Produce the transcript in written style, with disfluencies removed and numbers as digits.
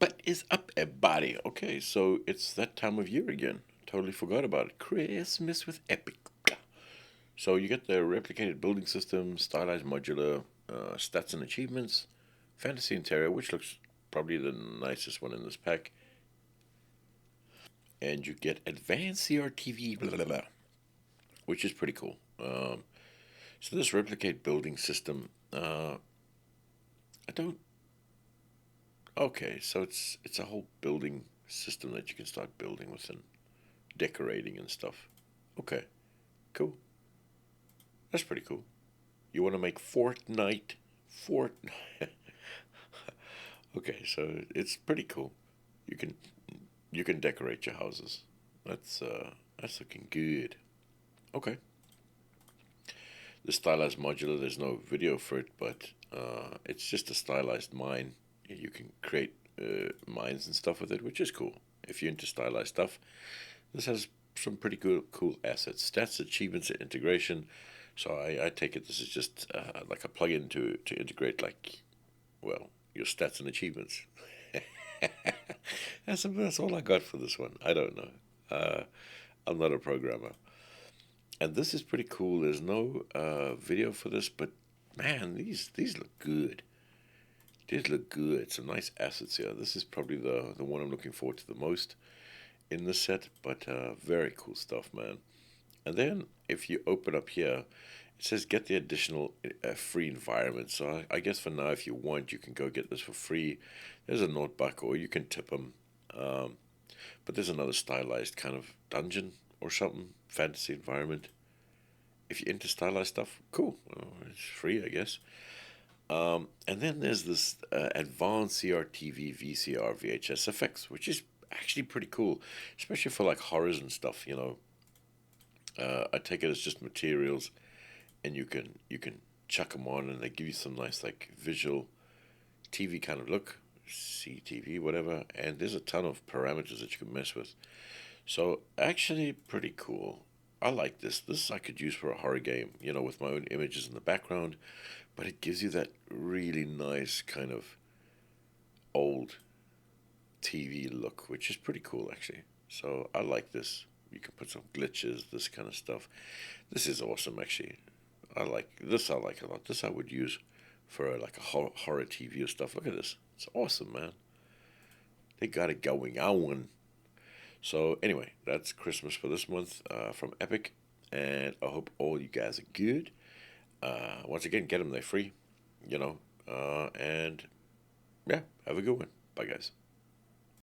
What is up, everybody? Okay, so it's that time of year again. Totally forgot about it. Christmas with Epic. So you get the replicated building system, stylized modular, stats and achievements, fantasy interior, which looks probably the nicest one in this pack, and you get advanced CRTV, blah, blah, blah, which is pretty cool. So this replicate building system, I don't. Okay, so it's a whole building system that you can start building with and decorating and stuff. Okay, cool. That's pretty cool. You want to make Fortnite? Fortnite. Okay, so it's pretty cool. You can you can decorate your houses. That's looking good. Okay. The stylized modular. There's no video for it, but it's just a stylized mine. You can create mines and stuff with it, which is cool. If you're into stylized stuff, this has some pretty cool assets, stats, achievements, and integration. So I take it this is just like a plugin to integrate like, well, your stats and achievements. That's all I got for this one. I don't know. I'm not a programmer, and this is pretty cool. There's no video for this, but man, these look good. These look good. Some nice assets here. This is probably the one I'm looking forward to the most in the set, but very cool stuff, man. And then if you open up here, it says get the additional free environment. So I guess for now, if you want, you can go get this for free. There's a $0, or you can tip them. Um, but there's another stylized kind of dungeon or something, fantasy environment. If you're into stylized stuff, cool. It's free, I guess. And then there's this advanced CRTV, VCR, VHS effects, which is actually pretty cool, especially for like horrors and stuff. I take it as just materials, and you can chuck them on, and they give you some nice like visual TV kind of look, CTV, whatever. And there's a ton of parameters that you can mess with. So actually, pretty cool. I like this. This I could use for a horror game, with my own images in the background, but it gives you that really nice kind of old TV look, which is pretty cool actually. So I like this. You can put some glitches, this kind of stuff. This is awesome actually. I like this. I like a lot. This I would use for like a horror TV or stuff. Look at this. It's awesome, man. They got it going on. So anyway, that's Christmas for this month from Epic, and I hope all you guys are good. Once again, get them. They're free, and yeah, have a good one. Bye, guys.